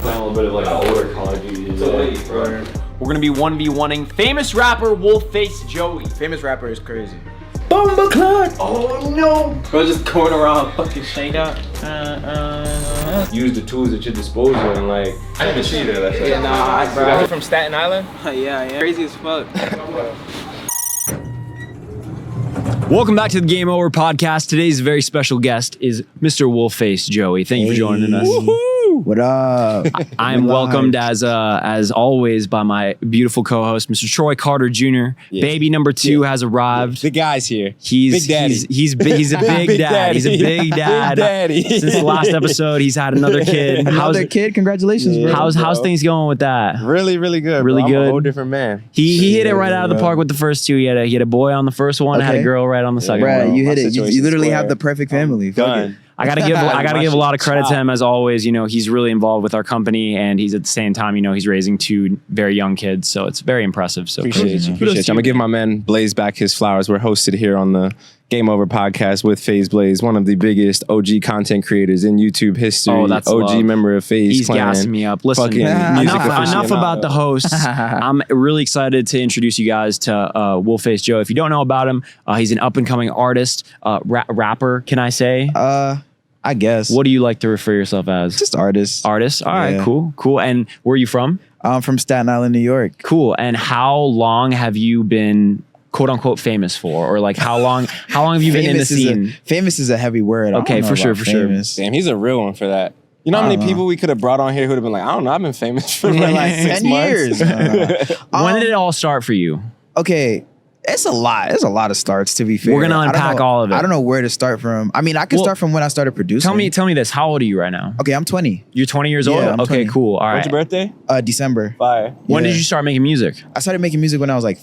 playing a little bit of like an older Call of Duty. We're gonna be 1v1ing famous rapper Wolfacejoeyy. Famous rapper is crazy. Bumbleclot! Oh no! Bro, just going around fucking shake up. Use the tools at your disposal and like. I didn't even see that. Yeah, nah, bro. Are you from Staten Island? Yeah. Crazy as fuck. Welcome back to the Game Over podcast. Today's very special guest is Mr. Wolfacejoeyy. Thank you for joining us. What up? I am welcomed as always by my beautiful co-host, Mr. Troy Carter Jr. Yes. Baby number 2 has arrived. The guy's here. He's Big daddy. He's a big dad. He's a big dad. Big daddy. Since the last episode, he's had another kid. Another kid? Congratulations, bro. How's things going with that? Really, really good. Really bro. good. I'm a whole different man. He hit it right out of the park with the first two. He had a boy on the first one, had a girl right on the second Right, one. you My hit it. You situation's literally square. have the perfect family. Fuck Done. it. I gotta give a lot of credit to him as always. You know, he's really involved with our company, and he's at the same time, you know, he's raising 2 very young kids, so it's very impressive. So Appreciate you. I'm gonna give my man Blaze back his flowers. We're hosted here on the Game Over podcast with FaZe Blaze, one of the biggest OG content creators in YouTube history. Oh, that's OG love. member of FaZe He's Clan. gassing me up. Listen, Fucking music enough aficionado. about the hosts. I'm really excited to introduce you guys to Wolfacejoeyy. If you don't know about him, he's an up and coming artist, rapper. Can I say? I guess. What do you like to refer yourself as? Just artists. Artist. All right, Yeah. cool. And where are you from? I'm from Staten Island, New York. Cool. And how long have you been quote unquote famous for, or like how long have you been in the scene? Famous is a heavy word. I Okay, don't know for sure, about for sure. famous. Damn, he's a real one for that. You know how many people we could have brought on here who would have been like, I don't know, I've been famous for like 6 10 months. years. When did it all start for you? Okay. It's a lot. There's a lot of starts, to be fair. We're gonna I don't unpack know- all of it. I don't know where to start from. I mean, I can start from when I started producing. Tell me this. How old are you right now? Okay, I'm 20. You're 20 years Yeah, old? I'm Okay, 20. cool. All When's right. your birthday? December. Fire. When Yeah. did you start making music? I started making music when I was like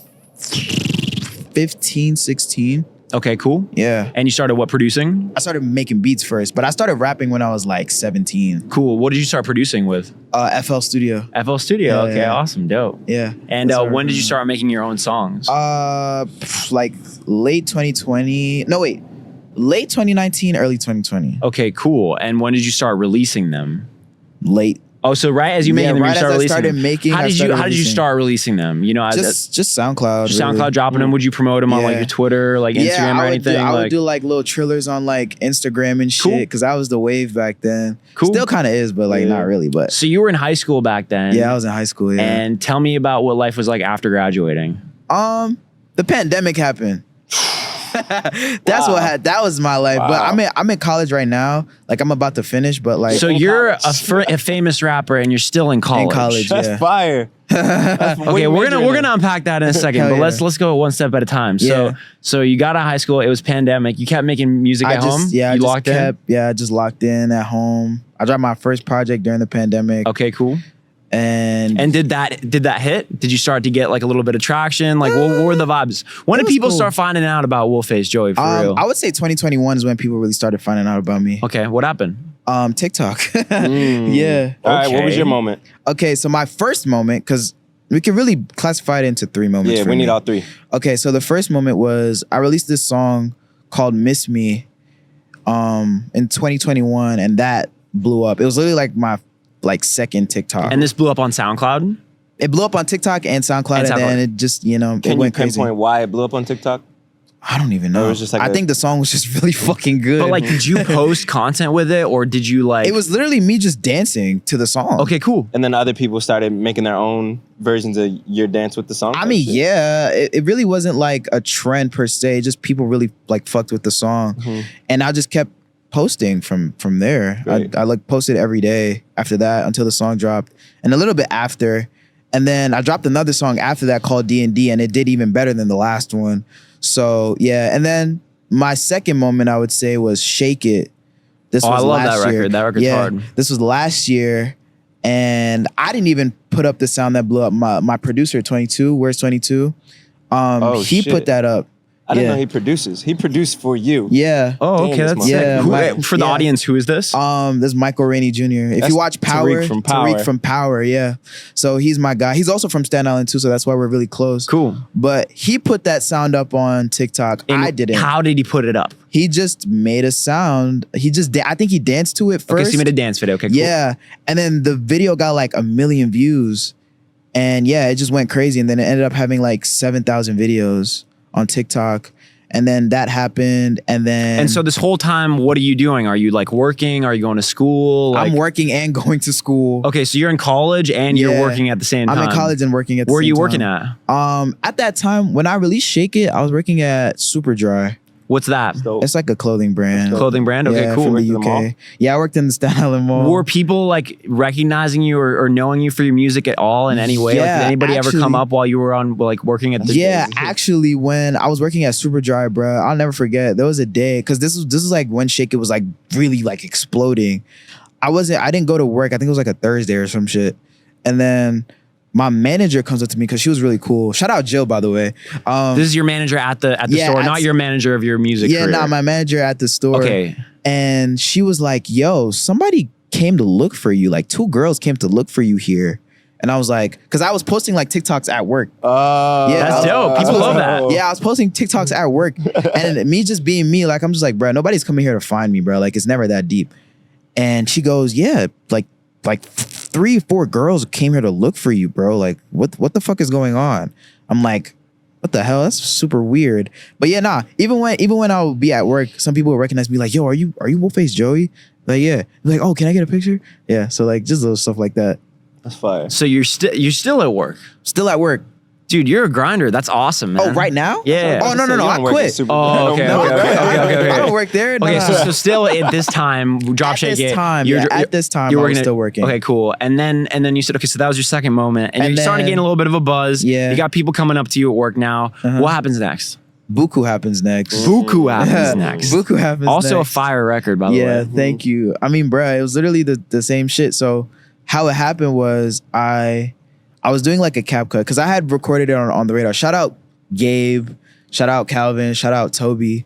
15, 16. Okay, cool. Yeah. And you started what, producing? I started making beats first, but I started rapping when I was like 17. Cool. What did you start producing with? FL Studio. FL Studio. Yeah, Okay, yeah. awesome, dope. Yeah. And That's when did you start making your own songs? Like late 2020. No, wait. Late 2019, early 2020. Okay, cool. And when did you start releasing them? Late. Oh, so right as you made them, right you as start I releasing started them. making, How I did you started How did you releasing. start releasing them? You know, as Just SoundCloud. SoundCloud really. dropping them. Would you promote them on like Yeah. your Twitter, like Instagram Yeah, or I would do, anything? I would Like- do like little trillers on like Instagram and shit Cool. because I was the wave back then. Cool. Still kind of is, but like not really. But So you were in high school back then. yeah, I was in high school. Yeah. And tell me about what life was like after graduating. The pandemic happened. That was my life. But I'm in college right now. Like I'm about to finish, but like So you're a famous rapper and you're still in college. in college. That's Yeah. fire. Okay, we're gonna unpack that in a second, Hell but yeah. let's go one step at a time. Yeah. So you got out of high school. It was pandemic. You kept making music at home. Yeah, You locked in. I just locked in at home. I dropped my first project during the pandemic. Okay, cool. And And did that hit? Did you start to get like a little bit of traction? Like what were the vibes? When it did was people cool. start finding out about Wolfacejoeyy for real? I would say 2021 is when people really started finding out about me. Okay, what happened? TikTok. Yeah. All right, what was Okay. your moment? Okay, so my first moment, because we can really classify it into 3 moments. Yeah, for we need me. all 3. Okay, so the first moment was I released this song called Miss Me in 2021, and that blew up. It was literally like my second TikTok. And this blew up on SoundCloud. It blew up on TikTok and SoundCloud, and then it just, it Can you went crazy. pinpoint why it blew up on TikTok? I don't even know. Or it was just like I a- think the song was just really fucking good. But like, did you post content with it, or did you like? it was literally me just dancing to the song. Okay, cool. And then other people started making their own versions of your dance with the song. I mean, yeah, it really wasn't like a trend per se. Just people really like fucked with the song, and I just kept posting from there. Right. I like posted every day after that until the song dropped, and a little bit after, and then I dropped another song after that called D&D, and it did even better than the last one. So yeah, and then my second moment I would say was Shake It. This Oh, I was love last that year. record. That record's hard. This was last year. And I didn't even put up the sound that blew up. My producer, 22, Where's 22? He shit. put that up. I didn't Yeah. know he produces. He produced for you. Yeah. Oh, okay, Damn, that's this sick. motherfucker. For the Yeah. audience, who is this? This is Michael Rainey Jr. If That's you watch Power, Tariq from Power. Yeah. So he's my guy. He's also from Staten Island too, so that's why we're really close. Cool. But he put that sound up on TikTok. And I didn't. How did he put it up? He just made a sound. I think he danced to it first. Okay, so he made a dance video. Okay, cool. Yeah. And then the video got like 1 million views. And yeah, it just went crazy. And then it ended up having like 7,000 videos on TikTok. And then that happened. And then And so this whole time, what are you doing? Are you like working? Are you going to school? Like, I'm working and going to school. Okay, so you're in college and you're Yeah. working at the same time. I'm in college and working at the Where are same you time. working at? At that time, when I released Shake It, I was working at Superdry. What's that? Dope. It's like a clothing brand. Clothing brand? Okay, Yeah, cool. from Went the to the mall? UK. Yeah, I worked in the Staten Island Mall. Were people like recognizing you or knowing you for your music at all in any way? Like, Yeah, did anybody ever come actually- up while you were on like working at the Yeah, actually, when I was working at Superdry, bro, I'll never forget. There was a day because this was like when Shake It was like really like exploding. I didn't go to work. I think it was like a Thursday or some shit. And then my manager comes up to me because she was really cool. Shout out Jill, by the way. This is your manager at the Yeah, store, at- not your manager of your music Yeah, career. not my manager at the store. Okay. And she was like, yo, somebody came to look for you. Like 2 girls came to look for you here. And I was like, because I was posting like TikToks at work. Yeah, That's dope. People love that. Yeah, I was posting TikToks at work. And me just being me, like, I'm just like, bro, nobody's coming here to find me, bro. Like, it's never that deep. And she goes, yeah, like 3, 4 girls came here to look for you, bro. Like, what the fuck is going on? I'm like, what the hell? That's super weird. But yeah, nah. Even when I would be at work, some people would recognize me, like, yo, are you Wolfacejoeyy? Like, yeah. Like, oh, can I get a picture? Yeah. So like, just little stuff like that. That's fire. So you're still at work. Still at work. Dude, you're a grinder. That's awesome, man. Oh, right now? Yeah. Oh, no. You I don't work at quit. Super Oh, okay, No, okay. I don't work there. No, Okay, no. so still at this time, drop At shake this it. time, you're- yeah, you're- at this time, you're I was working at- still working. Okay, cool. And then you said, okay, so that was your second moment, and And you're starting to then- gain a little bit of a buzz. Yeah. You got people coming up to you at work now. What happens next? Buku happens next. Buku happens next. Buku happens Also next. a fire record, by the Yeah, way. thank you. I mean, bruh, it was literally the same shit. So how it happened was I was doing like a cap cut because I had recorded it on the radar. Shout out Gabe, shout out Calvin, shout out Toby.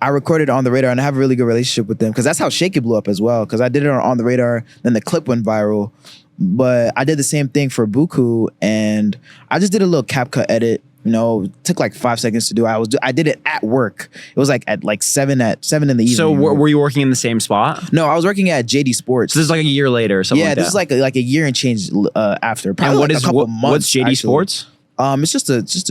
I recorded it on the radar and I have a really good relationship with them because that's how Shake It blew up as well. Because I did it on the radar, then the clip went viral. But I did the same thing for Buku and I just did a little cap cut edit. You know, it took like 5 seconds to do. I did it at work. It was like at 7 in the evening. So were you working in the same spot? No, I was working at JD Sports. So this is like a year later or something Yeah, like this that. is like a year and change after. Probably and what like is a couple what, months, what's JD actually. Sports? It's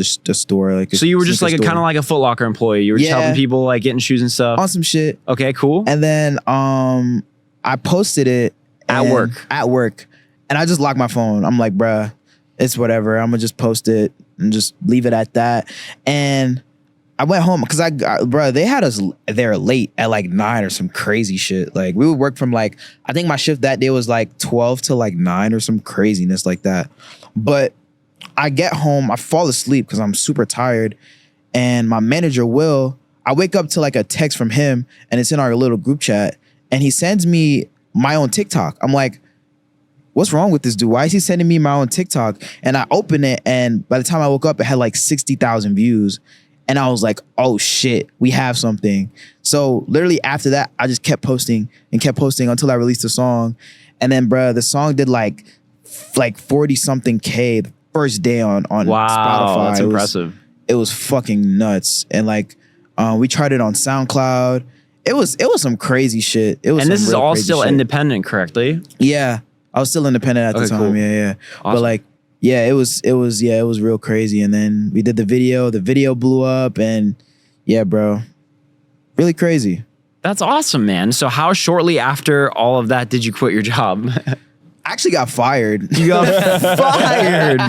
just a store. Like So you were just like a sneaker kind of store. like a Foot Locker employee. You were just Yeah. helping people like getting shoes and stuff. on some shit. Okay, cool. And then I posted it At work. At work, and I just locked my phone. I'm like, bruh, it's whatever. I'm gonna just post it and just leave it at that. And I went home because bruh, they had us there late at like 9 or some crazy shit. Like we would work from like, I think my shift that day was like 12 to like 9 or some craziness like that. But I get home, I fall asleep because I'm super tired. And my manager, Will, I wake up to like a text from him and it's in our little group chat. And he sends me my own TikTok. I'm like, what's wrong with this dude? Why is he sending me my own TikTok? And I open it and by the time I woke up, it had like 60,000 views. And I was like, oh shit, we have something. So literally after that, I just kept posting until I released the song. And then bruh, the song did like 40 something K the first day on Wow, Spotify. that's It was- impressive. It was fucking nuts. And like we tried it on SoundCloud. It was some crazy shit. It was And this some is real all crazy still shit. independent, correctly? Yeah. I was still independent at the Okay, time. cool. Yeah. But Awesome. like, yeah, it was real crazy. And then we did the video blew up and yeah, bro. Really crazy. That's awesome, man. So how shortly after all of that did you quit your job? I actually got fired. You got fired.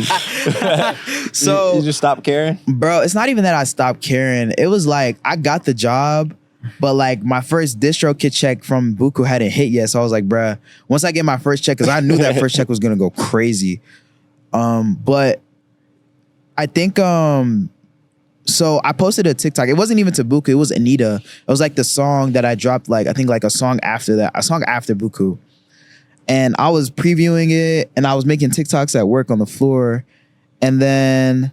So you just stop caring. bro, it's not even that I stopped caring. It was like I got the job, but like my first distro kit check from Buku hadn't hit yet. So I was like, bruh, once I get my first check, because I knew that first check was gonna go crazy. But I think so I posted a TikTok. It wasn't even to Buku, it was Anita. It was like the song that I dropped, like I think like a song after that, a song after Buku. And I was previewing it and I was making TikToks at work on the floor. And then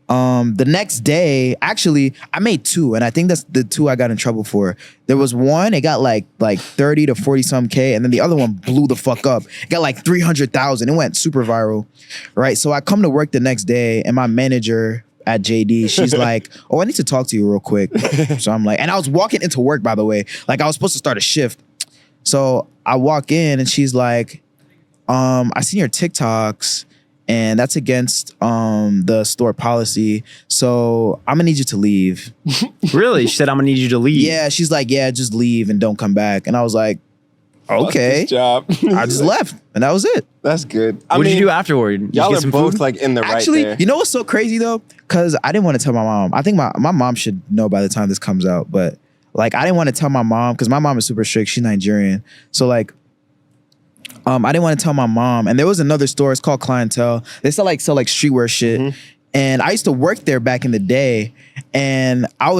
The next day, actually, I made 2, and I think that's the 2 I got in trouble for. There was one, it got like 30 to 40 some K, and then the other one blew the fuck up. It got like 300,000. It went super viral, right? So I come to work the next day, and my manager at JD, she's like, "Oh, I need to talk to you real quick." So I'm like, and I was walking into work, by the way, like I was supposed to start a shift. So I walk in, and she's like, "I seen your TikToks, and that's against the store policy. So I'm gonna need you to leave." Really? She said, "I'm gonna need you to leave." Yeah, she's like, "Yeah, just leave and don't come back." And I was like, "Okay." This job. I just left, and that was it. That's good. What did you do afterward? Did you Y'all get are some both food? like in the Actually, right there. you know what's so crazy though? Because I didn't want to tell my mom. I think my mom should know by the time this comes out, but like I didn't want to tell my mom because my mom is super strict. She's Nigerian, so like. I didn't want to tell my mom, and there was another store. It's called Clientele. They sell like streetwear shit, and I used to work there back in the day. And I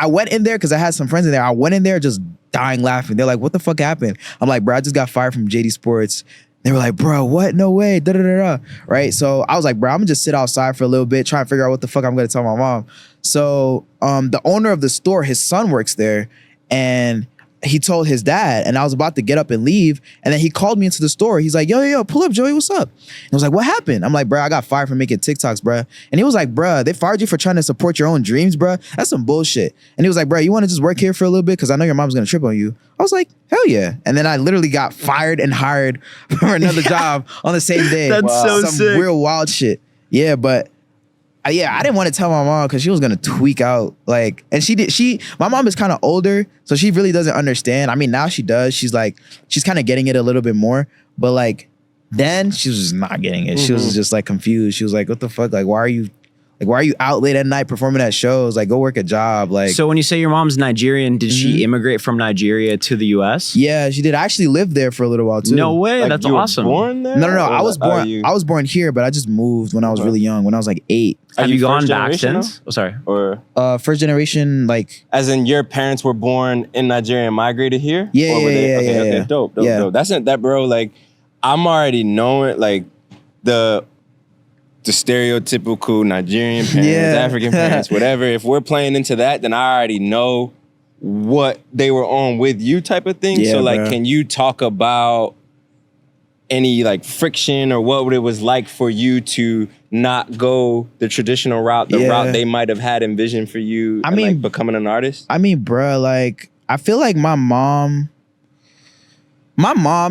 went in there because I had some friends in there. I went in there just dying laughing. They're like, "What the fuck happened?" I'm like, "Bro, I just got fired from JD Sports." They were like, "Bro, what? No way!" Da da da da. Right? So I was like, "Bro, I'm gonna just sit outside for a little bit, try and figure out what the fuck I'm gonna tell my mom." So the owner of the store, his son works there, and he told his dad, and I was about to get up and leave, and then he called me into the store. He's like, yo, pull up, Joey, what's up? And I was like, what happened? I'm like, bro, I got fired for making TikToks, bro. And he was like, bro, they fired you for trying to support your own dreams, bro. That's some bullshit. And he was like, bro, you want to just work here for a little bit? Because I know your mom's going to trip on you. I was like, hell yeah. And then I literally got fired and hired for another job on the same day. That's so Some sick. real wild shit. Yeah, but I didn't want to tell my mom because she was gonna tweak out. Like, and my mom is kind of older, so she really doesn't understand. I mean, now she does. She's kind of getting it a little bit more, but like then she was just not getting it. She was just like confused. She was like, "What the fuck? Like, why are you out late at night performing at shows? Like, go work a job." Like, So when you say your mom's Nigerian, did she immigrate from Nigeria to the U.S.? yeah, she did. I actually lived there for a little while too. No way. Like, That's you were awesome. born there? No. Or I was are born. you- I was born here, but I just moved when I was really young. When I was like 8. Have Are you gone first back generation since? Oh, sorry. Or First generation, like. as in your parents were born in Nigeria and migrated here? Yeah, Or were yeah, they, yeah, okay, yeah, okay, yeah. dope. Yeah. That's not that, bro. Like, I'm already knowing, like, the stereotypical Nigerian parents, Yeah. African parents, whatever. If we're playing into that, then I already know what they were on with you type of thing. Yeah, So, like, bro. can you talk about any, like, friction or what it was like for you to not go the traditional route, the Yeah. route they might have had envisioned for you I and, mean, like, becoming an artist? I mean, bruh, like, I feel like my mom,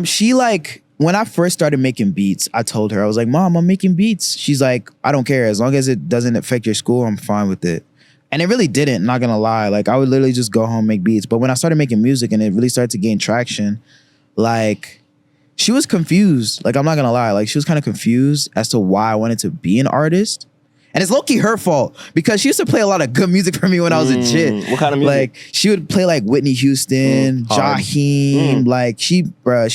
she like, when I first started making beats, I told her, I was like, Mom, I'm making beats. She's like, I don't care. As long as it doesn't affect your school, I'm fine with it. And it really didn't, not gonna lie. Like, I would literally just go home, make beats. But when I started making music and it really started to gain traction, like, she was confused. Like, I'm not gonna lie. Like, she was kind of confused as to why I wanted to be an artist. And it's low-key her fault because she used to play a lot of good music for me when I was a kid. What kind of music? Like, she would play like Whitney Houston, hard. Jaheim. Like, she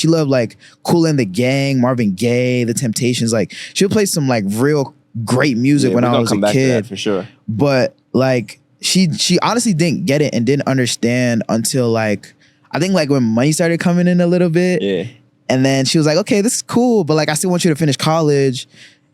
loved like Kool and the Gang, Marvin Gaye, The Temptations. Like, she would play some like real great music Yeah, when we're I gonna was come a back to that kid. for sure. But like, she honestly didn't get it and didn't understand until like, I think like when money started coming in a little bit. Yeah. And then she was like, okay, this is cool, but like, I still want you to finish college,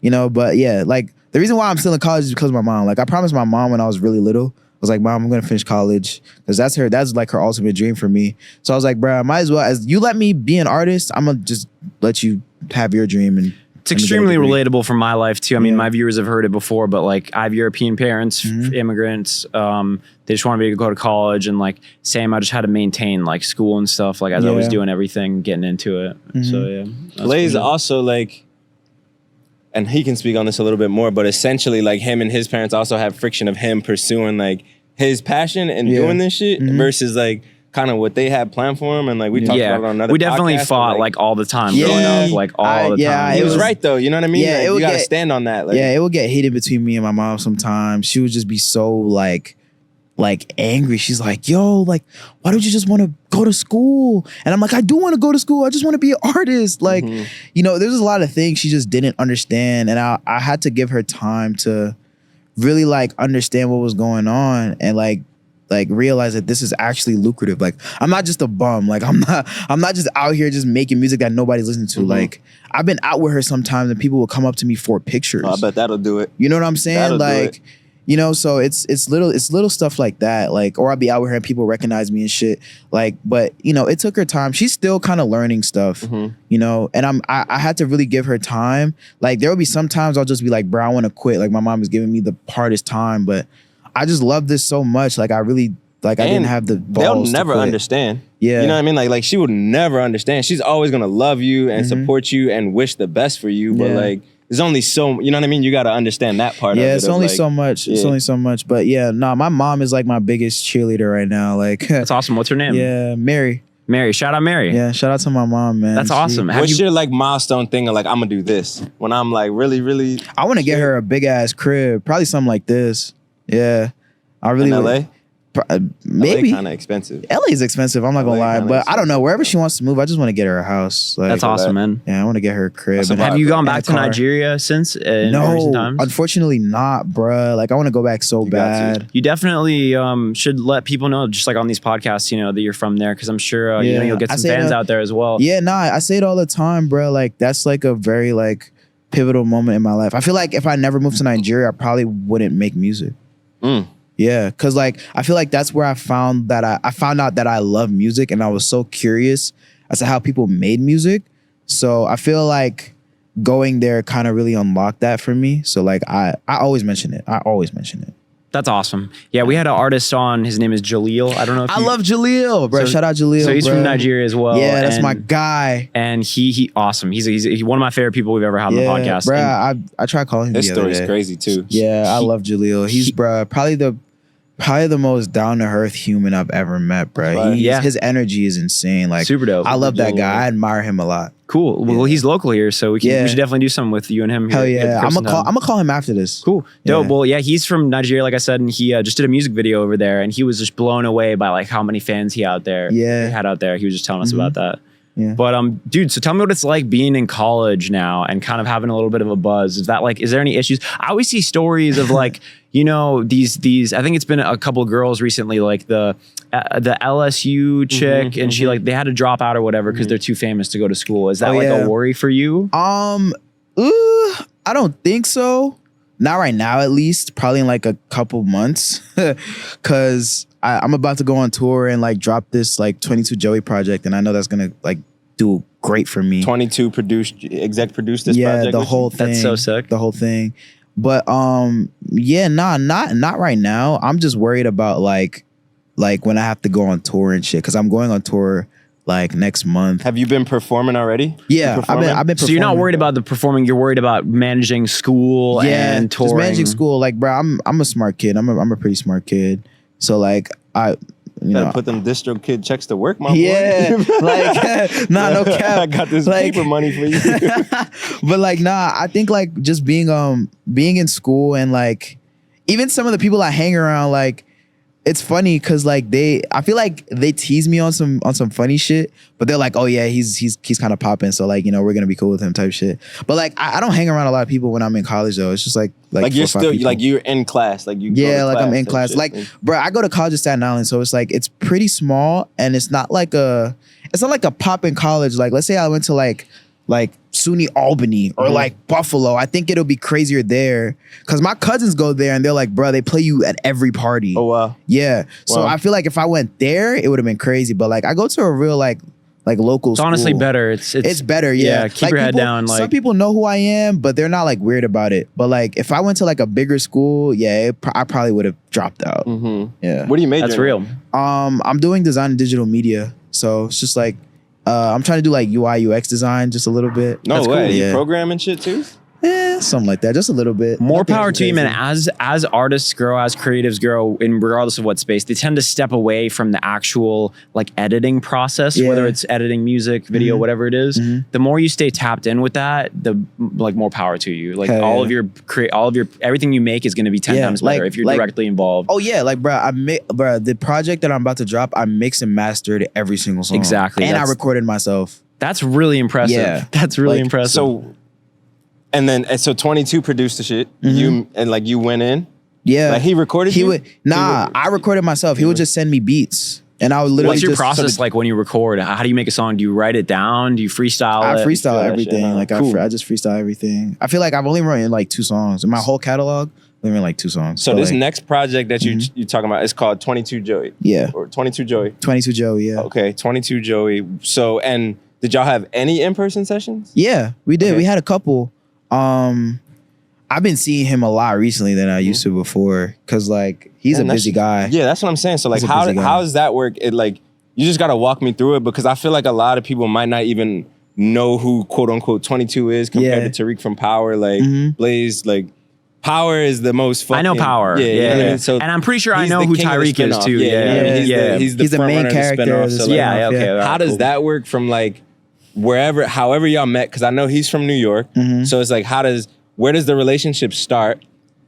you know? But yeah, like, the reason why I'm still in college is because of my mom. Like, I promised my mom when I was really little, I was like, Mom, I'm gonna finish college. Because that's like her ultimate dream for me. So I was like, bro, I might as well, as you let me be an artist, I'm gonna just let you have your dream. And It's extremely degree. relatable from my life too. I mean, Yeah. my viewers have heard it before, but like I have European parents, immigrants. They just want me to go to college, and like same, I just had to maintain like school and stuff. Like as I was Yeah. doing everything, getting into it. So yeah, that's Blaze cool. also like, and he can speak on this a little bit more, but essentially like him and his parents also have friction of him pursuing like his passion and Yeah. doing this shit versus like kind of what they had planned for him. And like we talked about it on another we definitely podcast, but, fought like all the time growing Yeah. up, like all the Yeah, time. he was was- right though, you know what I mean? Yeah, Like, it would you gotta get- stand on that. Like, yeah, it would get heated between me and my mom sometimes. She would just be so like angry. She's like, yo, like, why don't you just want to go to school? And I'm like, I do want to go to school. I just want to be an artist. Like, you know, there's a lot of things she just didn't understand. And I had to give her time to really like understand what was going on and like realize that this is actually lucrative. Like, I'm not just a bum. Like, I'm not just out here just making music that nobody's listening to. Like, I've been out with her sometimes and people will come up to me for pictures. oh, I bet that'll do it. You know what I'm saying? That'll do Like, You know, so it's little stuff like that, like, or I'll be out with her and people recognize me and shit, like, but you know, it took her time. She's still kind of learning stuff, you know, and I had to really give her time. Like, there will be some times I'll just be like, bro, I want to quit. Like, my mom is giving me the hardest time, but I just love this so much. Like, I really, like, I didn't have the balls they'll never to quit. understand. Yeah. You know what I mean? Like she would never understand. She's always gonna love you and support you and wish the best for you, but like, there's only so, you know what I mean? You got to understand that part of it. Yeah, it's only like, so much. It's only so much. But yeah, no, my mom is like my biggest cheerleader right now. Like, That's awesome. What's her name? Yeah, Mary. Mary. Shout out Mary. Yeah, shout out to my mom, man. That's awesome. What's your like milestone thing of like, I'm gonna do this when I'm like really I want to get her a big ass crib, probably something like this. Yeah, I really in would. LA? Maybe kind of expensive. LA is expensive. I'm not gonna lie, kinda but I don't know. Wherever she wants to move, I just want to get her a house. Like, That's awesome, man. Yeah, I want to get her a crib. And Have you gone and a back to car. Nigeria since in recent No, times? unfortunately not, bruh. Like, I want to go back so bad. You definitely should let people know, just like on these podcasts, you know, that you're from there, because I'm sure you know, you'll get I some say fans that- out there as well. Yeah, nah, I say it all the time, bro. Like, that's like a very like pivotal moment in my life. I feel like if I never moved to Nigeria, I probably wouldn't make music. Yeah, cause like I feel like that's where I found that I found out that I love music, and I was so curious as to how people made music. So I feel like going there kind of really unlocked that for me. So like I always mention it. That's awesome. Yeah, we had an artist on. His name is Jaleel. I don't know if I love Jaleel, bro. So- Shout out Jaleel. So he's bro. from Nigeria as well. Yeah, that's and, my guy. And he awesome. He's one of my favorite people we've ever had on the podcast. Bro, And I tried calling him This the other story's day. crazy too. Yeah, I love Jaleel. He's bruh, probably the most down to earth human I've ever met, bro. Right. Yeah. His energy is insane. Like, Super dope. I love that Genuine. guy. I admire him a lot. Cool. Well, he's local here, so we Yeah. should definitely do something with you and him. Hell here at yeah. I'm Christmas time. gonna call him after this. Cool. Dope. Yeah. Well, yeah, he's from Nigeria, like I said, and he just did a music video over there, and he was just blown away by like how many fans he had out there. He was just telling us about that. Yeah. But dude, so tell me what it's like being in college now and kind of having a little bit of a buzz. Is there any issues? I always see stories of like, you know, these I think it's been a couple of girls recently, like the LSU chick, and she like they had to drop out or whatever because they're too famous to go to school. Is that a worry for you? I don't think so. Not right now, at least. Probably in like a couple months, because I'm about to go on tour and like drop this like 22Joeyy project, and I know that's gonna like do great for me. 22 produced this Yeah, project. the with whole you? thing. That's so sick. The whole thing. But yeah, not right now. I'm just worried about like when I have to go on tour and shit, because I'm going on tour like next month. Have you been performing already? Yeah, I've been. So you're not performing. worried about the performing. You're worried about managing school and touring. just managing school. Like, bro, I'm a smart kid. I'm a pretty smart kid. So like you Gotta know, put them distro kid checks to work, my yeah, boy. like no cap. I got this Like- paper money for you. But like, nah, I think like just being in school and like even some of the people I hang around, like it's funny because like I feel like they tease me on some funny shit, but they're like, oh yeah, he's kind of popping, so like, you know, we're gonna be cool with him type shit. But like I don't hang around a lot of people when I'm in college though. It's just like you're 4 or 5 still people. like you're in class, like you. go Yeah, to like I'm in type class. shit. Like, bro, I go to college at Staten Island, so it's like it's pretty small, and it's not like a poppin' college. Like, let's say I went to like SUNY Albany or like Buffalo. I think it'll be crazier there because my cousins go there and they're like, bro, they play you at every party. Oh wow. Yeah. So Wow. I feel like if I went there, it would have been crazy. But like I go to a real like local It's school. honestly better. It's better, yeah. Keep your head people, down. Like some people know who I am, but they're not like weird about it. But like if I went to like a bigger school, yeah, I probably would have dropped out. Yeah. What do you major? that's in? real. I'm doing design and digital media, so it's just like I'm trying to do like UI UX design just a little bit. No That's way. cool. You Yeah. programming shit too? Something like that, just a little bit. More Nothing power to you, man. crazy. As artists grow, as creatives grow, in regardless of what space, they tend to step away from the actual like editing process, Yeah. whether it's editing music, video, whatever it is. The more you stay tapped in with that, the like more power to you. Like Hell all yeah. of your everything you make is going to be 10 Yeah, times better like- if you're like- directly involved. Oh yeah, like bro, the project that I'm about to drop, I mixed and mastered every single song. Exactly, and I that's- recorded myself. That's really impressive. Yeah. That's really Like, impressive. So 22 produced the shit. You went in. Yeah, Like he recorded He you? would I recorded myself. He would just send me beats, and I would literally What's your just process like when you record? How do you make a song? Do you write it down? Do you freestyle I it? freestyle that everything. shit, huh? Like Cool. I just freestyle everything. I feel like I've only written like 2 songs in my whole catalog. Leaving like 2 songs. So But, this like, next project that you talking about is called 22 Joey. Yeah. Or 22 Joey. 22 Joe, yeah. Okay, 22 Joey. So, and did y'all have any in-person sessions? Yeah, we did. Okay. We had a couple. I've been seeing him a lot recently than I used to before, because like he's Man, a busy guy. Yeah, that's what I'm saying. So like, He's a busy guy. how does that work? It like, you just got to walk me through it, because I feel like a lot of people might not even know who quote unquote 22 is compared Yeah. to Tariq from Power. Like Blaze, like Power is the most fucking. I know Power. Yeah, Yeah, you know what I yeah. mean? So And I'm pretty sure I he's know the who king of the Tyreek is spinoff. too. Yeah, Yeah, yeah. He's the main front runner of character spinoff, of the so, like, yeah, spinoff, okay. yeah. all right, how does cool. that work from like however y'all met? Because I know he's from New York, so it's like where does the relationship start?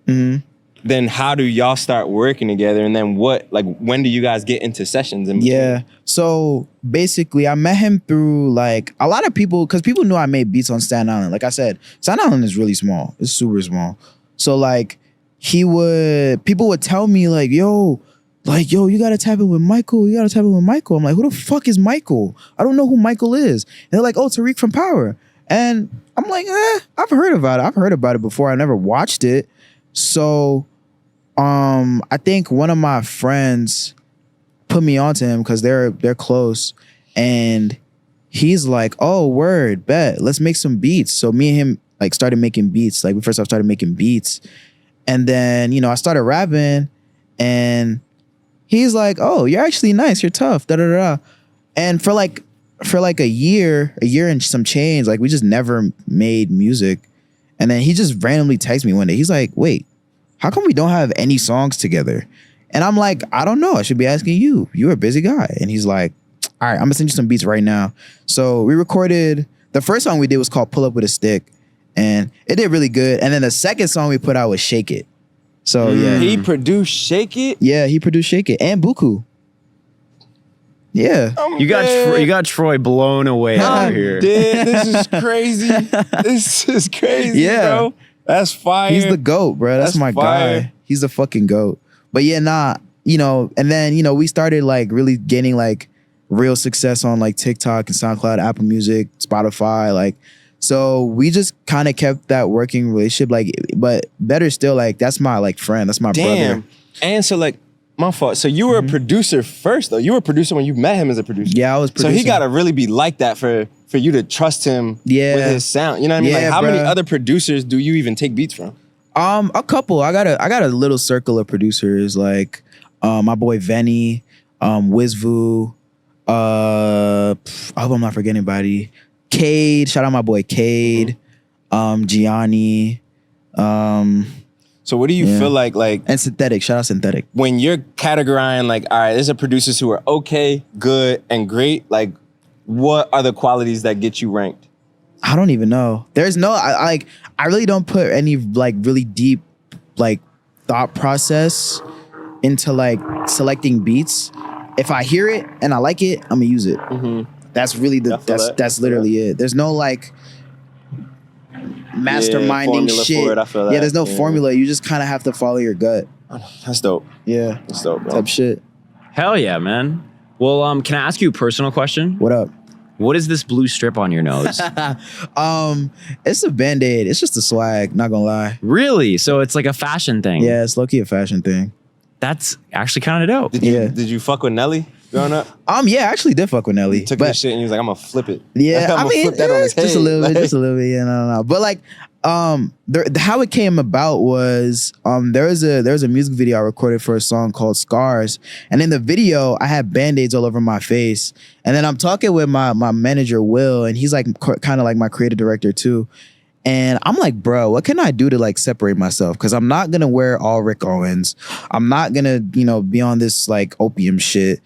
Then how do y'all start working together? And then when do you guys get into sessions? In between? Yeah. So basically, I met him through like a lot of people, because people knew I made beats on Staten Island. Like I said, Staten Island is really small. It's super small. So like people would tell me like, yo, you gotta tap in with Michael. You gotta tap in with Michael. I'm like, who the fuck is Michael? I don't know who Michael is. And they're like, oh, Tariq from Power. And I'm like, I've heard about it. I've heard about it before. I never watched it. So I think one of my friends put me onto him because they're close, and he's like, oh, word, bet, let's make some beats. So me and him like started making beats. Like we first started making beats, and then I started rapping, and he's like, oh, you're actually nice, you're tough, da da da. And for like a year and some change, like we just never made music. And then he just randomly texted me one day. He's like, wait, how come we don't have any songs together? And I'm like, I don't know. I should be asking you. You're a busy guy. And he's like, all right, I'm gonna send you some beats right now. So we recorded, the first song we did was called Pull Up With a Stick. And it did really good. And then the second song we put out was Shake It. So yeah. He produced Shake It? Yeah, he produced Shake It and Buku. Yeah. You got Troy blown away over here. Dude, this is crazy. This is crazy, Yeah. bro. That's fire. He's the GOAT, bro. That's my fire. guy. He's the fucking GOAT. But yeah, and then, we started like really gaining like real success on like TikTok and SoundCloud, Apple Music, Spotify. Like, so we just kind of kept that working relationship. Like, but better still, like that's my like friend. That's my brother. And so like, my fault. So you were a producer first though. You were a producer when you met him as a producer. Yeah, I was producing. So he gotta really be like that for you to trust him with his sound. You know what I mean? Yeah, like how many bruh. other producers do you even take beats from? A couple. I got a little circle of producers like my boy Venny, Wizvu, I hope I'm not forgetting anybody. Cade, shout out my boy Cade, Gianni, So what do you feel like and Synthetic, shout out Synthetic. when you're categorizing like, all right, there's a producers who are okay, good, and great, like what are the qualities that get you ranked? I don't even know. There's no I really don't put any like really deep like thought process into like selecting beats. If I hear it and I like it, I'm gonna use it. That's really that's literally it. There's no like masterminding formula shit. for it, I feel that. Yeah, there's no formula. You just kind of have to follow your gut. That's dope. Yeah, That's dope, bro. type shit. Hell yeah, man. Well, can I ask you a personal question? What up? What is this blue strip on your nose? It's a Band-Aid. It's just a swag, not gonna lie. Really? So it's like a fashion thing. Yeah, it's low-key a fashion thing. That's actually kind of dope. Did you fuck with Nelly growing up? Yeah, I actually did fuck with Nelly. He took but his shit and he was like, I'm gonna flip it. yeah, I'm I mean, flip that on his just a head. little bit, Like- just a little bit. Yeah, no. But like, how it came about was there was a music video I recorded for a song called Scars, and in the video I had Band-Aids all over my face, and then I'm talking with my manager Will, and he's like kind of like my creative director too. And I'm like, bro, what can I do to like separate myself? Because I'm not gonna wear all Rick Owens. I'm not gonna, be on this like opium shit.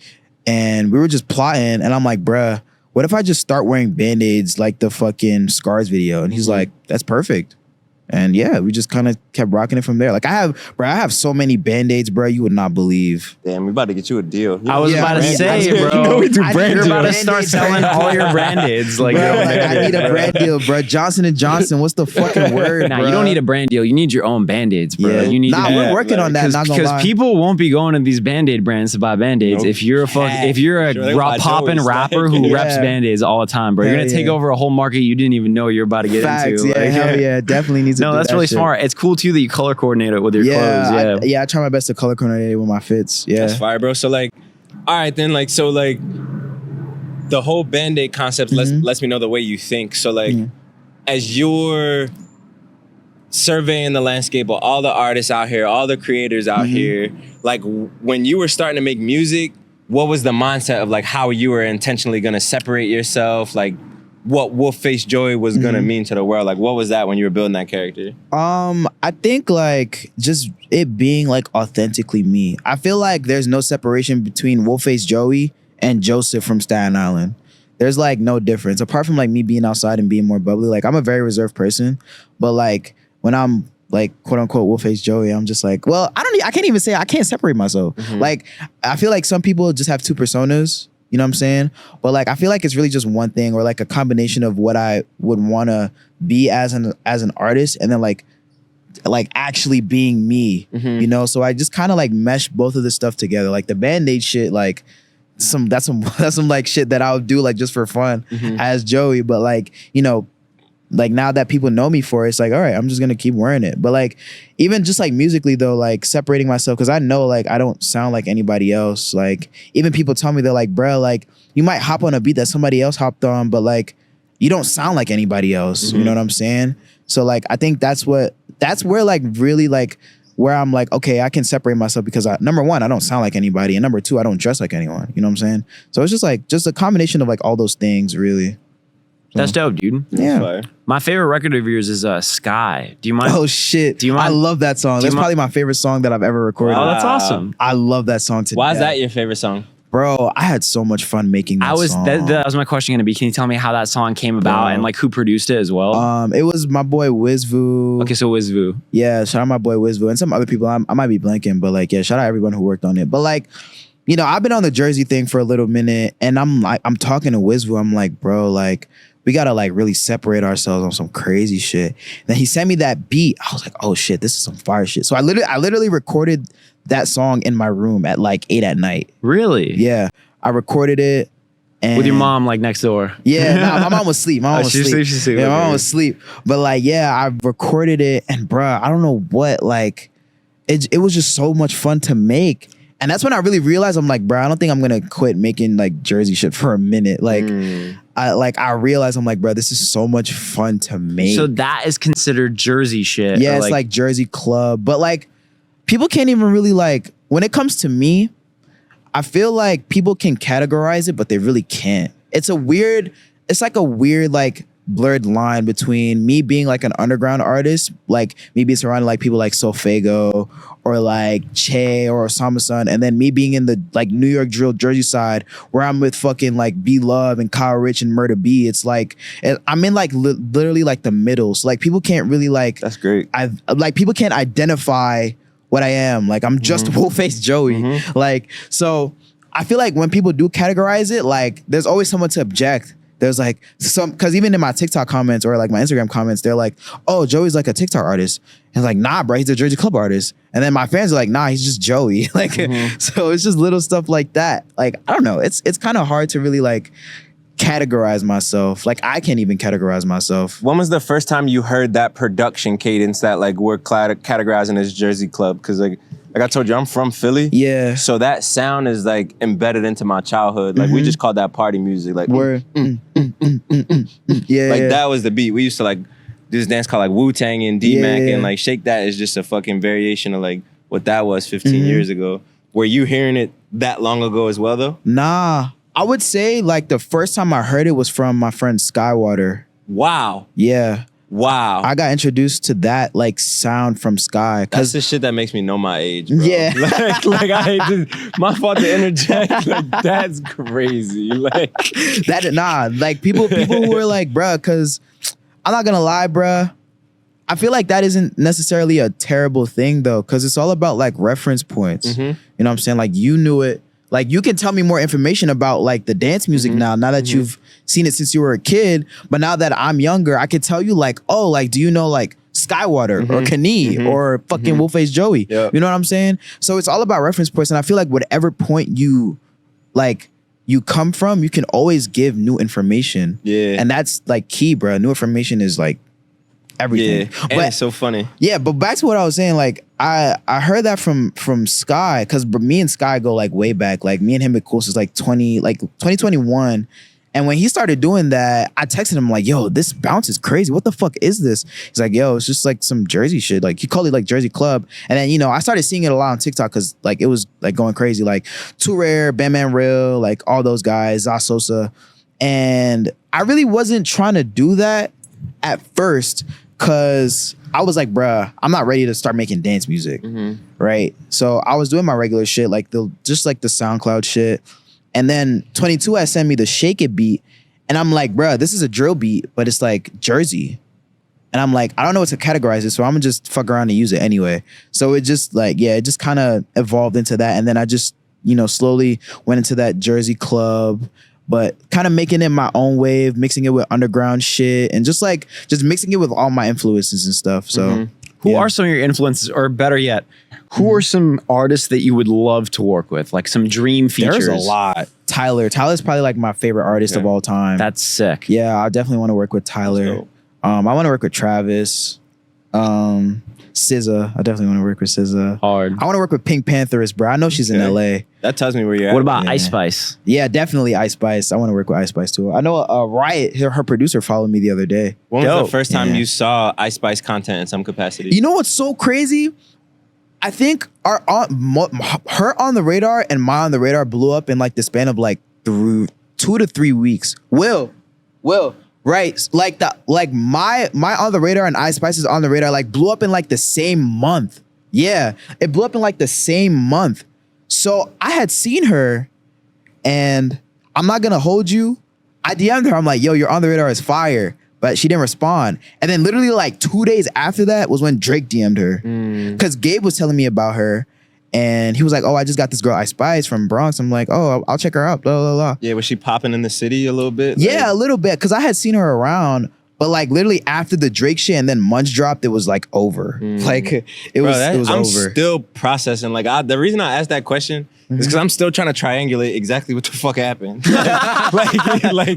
And we were just plotting, and I'm like, bruh, what if I just start wearing Band-Aids like the fucking Scars video? And he's like, that's perfect. And yeah, we just kind of kept rocking it from there. Like I have so many Band-Aids, bro, you would not believe. Damn, we about to get you a deal. I was about to say, bro. You know we do brand You're about to deals. start selling all your Band-Aids. Like, Bro, like I need a brand deal, bro. Johnson & Johnson, what's the fucking word, Nah, bro? you don't need a brand deal. You need your own Band-Aids, bro. Yeah. You need Nah, we're working on that, not gonna lie. Because people won't be going to these Band-Aid brands to buy Band-Aids. Nope. If you're a Sure, they buy poppin' Joey's, rapper like, who yeah. reps Band-Aids all the time, bro. You're Hell gonna take yeah. over a whole market you didn't even know you're about to get Facts, into. yeah, Like, hell yeah. Definitely needs to do that's that really shit. smart. It's cool too that you color coordinate it with your clothes. I try my best to color coordinate it with my fits. Yeah. That's fire, bro. So like, all right then, like, so like the whole Band-Aid concept lets me know the way you think. So like, as you're surveying the landscape of all the artists out here, all the creators out here, like when you were starting to make music, what was the mindset of like how you were intentionally gonna separate yourself? Like what Wolfacejoeyy was gonna mean to the world? Like what was that when you were building that character? I think like just it being like authentically me. I feel like there's no separation between Wolfacejoeyy and Joseph from Staten Island. There's like no difference apart from like me being outside and being more bubbly. Like I'm a very reserved person, but like when I'm like quote unquote Wolfacejoeyy, I'm just like, well, I can't even say I can't separate myself. Like I feel like some people just have two personas, you know what I'm saying? But like I feel like it's really just one thing or like a combination of what I would want to be as an artist and then like actually being me, you know? So I just kind of like mesh both of this stuff together. Like the Band-Aid shit, like that's some like shit that I would do like just for fun as Joey. But like, you know, like now that people know me for it, it's like, all right, I'm just gonna keep wearing it. But like even just like musically though, like separating myself, because I know like I don't sound like anybody else. Like even people tell me, they're like, bro, like you might hop on a beat that somebody else hopped on, but like you don't sound like anybody else. You know what I'm saying? So like I think that's where like really like where I'm like, okay, I can separate myself because number one, I don't sound like anybody, and number two, I don't dress like anyone. You know what I'm saying? So it's just a combination of like all those things, really. That's dope, dude. Yeah. My favorite record of yours is Sky. Do you mind? Oh shit. Do you mind? I love that song. That's probably my favorite song that I've ever recorded. Oh, that's awesome. I love that song today. Why is that your favorite song? Bro, I had so much fun making that song. That was my question gonna be. Can you tell me how that song came about and like who produced it as well? It was my boy Wizvu. Okay, so Wizvu. Yeah, shout out my boy Wizvu and some other people. I might be blanking, but like, yeah, shout out everyone who worked on it. But like, you know, I've been on the Jersey thing for a little minute, and I'm talking to Wizvu. I'm like, bro, like, we gotta like really separate ourselves on some crazy shit. Then he sent me that beat. I was like, oh shit, this is some fire shit. So I literally recorded that song in my room at like 8 at night. Really? Yeah, I recorded it. And with your mom like next door. Yeah, nah, my mom was asleep. My mom was asleep. Yeah, my mom was asleep. But like, yeah, I recorded it, and bruh, I don't know what, like, it was just so much fun to make. And that's when I really realized, I'm like, bruh, I don't think I'm gonna quit making like Jersey shit for a minute. Like, I realized, I'm like, bruh, this is so much fun to make. So that is considered Jersey shit. Yeah, it's like Jersey club. But like, people can't even really like, when it comes to me, I feel like people can categorize it, but they really can't. It's like a weird like blurred line between me being like an underground artist, like me being surrounded like people like Sofago or like Che or Osama Sun, and then me being in the like New York drill Jersey side where I'm with fucking like B Love and Kyle Rich and Murder B. It's like I'm in like literally like the middle. So like people can't really like, that's great. People can't identify what I am. Like I'm just Wolfacejoeyy. Like, so I feel like when people do categorize it, like there's always someone to object. There's like cause even in my TikTok comments or like my Instagram comments, they're like, oh, Joey's like a TikTok artist. And like, nah, bro, he's a Jersey club artist. And then my fans are like, nah, he's just Joey. Like, so it's just little stuff like that. Like, I don't know. It's kind of hard to really like categorize myself. Like I can't even categorize myself. When was the first time you heard that production cadence that like we're categorizing as Jersey club? Cause like I told you, I'm from Philly. Yeah. So that sound is like embedded into my childhood. Like we just called that party music. Like word. Yeah. Like that was the beat. We used to like do this dance called like Wu-Tang and D-Mac and like Shake That is just a fucking variation of like what that was 15 years ago. Were you hearing it that long ago as well though? Nah. I would say like the first time I heard it was from my friend Skywater. Wow. Yeah. Wow. I got introduced to that like sound from Sky. That's the shit that makes me know my age, bro. Yeah. like I hate to, my fault to interject. Like that's crazy. Like that, nah, like people who are like, bruh, cause I'm not gonna lie, bruh. I feel like that isn't necessarily a terrible thing though, cause it's all about like reference points. You know what I'm saying? Like you knew it. Like you can tell me more information about like the dance music now that you've seen it since you were a kid. But now that I'm younger, I could tell you like, oh, like, do you know like Skywater or Kanye or fucking Wolfacejoeyy? Yep. You know what I'm saying? So it's all about reference points. And I feel like whatever point you come from, you can always give new information. Yeah. And that's like key, bro. New information is like everything. Yeah, and But it's so funny. yeah, but back to what I was saying, like I heard that from Sky, because me and Sky go like way back. Like me and him been cool since like 2021. And when he started doing that, I texted him like, yo, this bounce is crazy. What the fuck is this? He's like, yo, it's just like some Jersey shit. Like he called it like Jersey Club. And then, you know, I started seeing it a lot on TikTok because like it was like going crazy. Like Too Rare, Bam Bam Real, like all those guys, Zah Sosa. And I really wasn't trying to do that at first because I was like, bruh, I'm not ready to start making dance music. Right? So I was doing my regular shit, like the SoundCloud shit. And then 22 had sent me the Shake It beat. And I'm like, bruh, this is a drill beat, but it's like Jersey. And I'm like, I don't know what to categorize it, so I'm gonna just fuck around and use it anyway. So it just like, yeah, it just kind of evolved into that. And then I just, you know, slowly went into that Jersey club, but kind of making it my own wave, mixing it with underground shit, and just mixing it with all my influences and stuff. So Who are some of your influences, or better yet, who are some artists that you would love to work with? Like some dream features? There's a lot. Tyler's probably like my favorite artist of all time. That's sick. Yeah, I definitely want to work with Tyler. I want to work with Travis. SZA. I definitely want to work with SZA. Hard. I want to work with Pink Panthers, bro. I know she's in LA. That tells me where you're at. What about Ice Spice? Yeah, definitely Ice Spice. I want to work with Ice Spice too. I know Riot, her producer, folled me the other day. When was the first time you saw Ice Spice content in some capacity? You know what's so crazy? I think her On the Radar and my On the Radar blew up in like the span of like 2 to 3 weeks. Will, right? Like my On the Radar and Ice Spice's On the Radar like blew up in like the same month. Yeah, it blew up in like the same month. So I had seen her, and I'm not gonna hold you. I DM'd her. I'm like, yo, your On the Radar is fire. But she didn't respond. And then literally like 2 days after that was when Drake DM'd her. Because Gabe was telling me about her. And he was like, oh, I just got this girl Ice Spice from Bronx. I'm like, oh, I'll check her out, blah, blah, blah. Yeah, was she popping in the city a little bit? Yeah, a little bit. Because I had seen her around. But like literally after the Drake shit and then Munch dropped, it was like over. Like it was I'm over. still processing. Like the reason I asked that question is because I'm still trying to triangulate exactly what the fuck happened. like,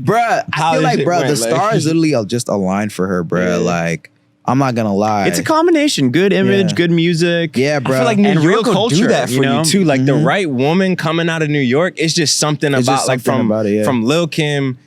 bruh, I feel like, bruh, the stars literally just aligned for her, bruh. Yeah. Like, I'm not gonna lie. It's a combination. Good image, good music. Yeah, bruh. I feel like New and York real will culture, do that for you too. Like the right woman coming out of New York, it's just something It's about just like something about it, yeah. from Lil Kim,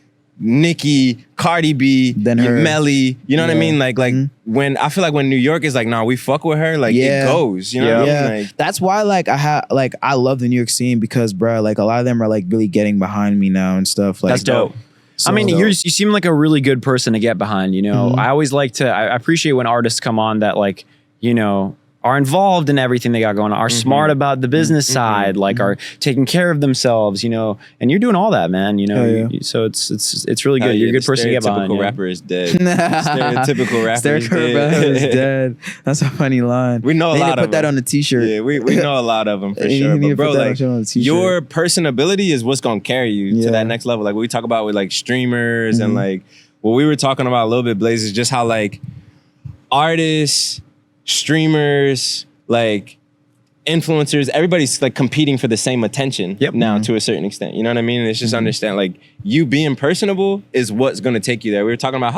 Nicki, Cardi B, Then her. Melly. You know what I Yeah. mean? Like when I feel like when New York is like, nah, we fuck with her. Like Yeah. it goes. You know what I mean? Like, That's why like I love the New York scene because bruh, like a lot of them are like really getting behind me now and stuff. Like That's dope. So I mean, dope. you seem like a really good person to get behind, you know? I always like to, I appreciate when artists come on that like, you know, are involved in everything they got going on, are smart about the business side, like are taking care of themselves, you know, and you're doing all that, man, you know? So it's really good. You're a good person to get behind. Stereotypical rapper is dead. Stereotypical rapper is dead. That's a funny line. We know a They need lot to of put that them. on the t-shirt. Yeah, we know a lot of them for You sure. need to But bro, put that like on the t-shirt. your personability is what's gonna carry you to Yeah. that next level. Like what we talk about with like streamers and like what we were talking about a little bit, Blaze, is just how like artists, streamers, like influencers, everybody's like competing for the same attention now to a certain extent. You know what I mean? And it's just understand like you being personable is what's gonna take you there. We were talking about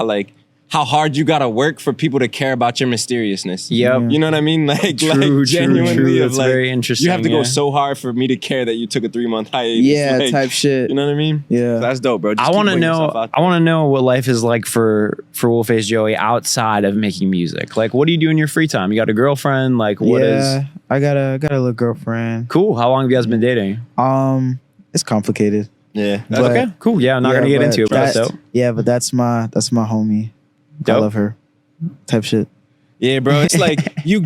how hard you gotta work for people to care about your mysteriousness. Yep. You know what I mean? Like, True, genuinely true. of That's like, very interesting. you have to go yeah. so hard for me to care that you took a 3-month hiatus. Yeah, like, type shit. You know what I mean? Yeah. So that's dope, bro. Just I keep want to putting know. yourself out I want to know what life is like for Wolfacejoeyy outside of making music. Like, what do you do in your free time? You got a girlfriend? Like, what is I got a little girlfriend. cool? How long have you guys been dating? It's complicated. there. Yeah. But- Okay, cool. Yeah, I'm not gonna get but into it, but that's that- dope. Yeah, but that's my homie. I Dope. love her. Type shit. Yeah, bro. It's like you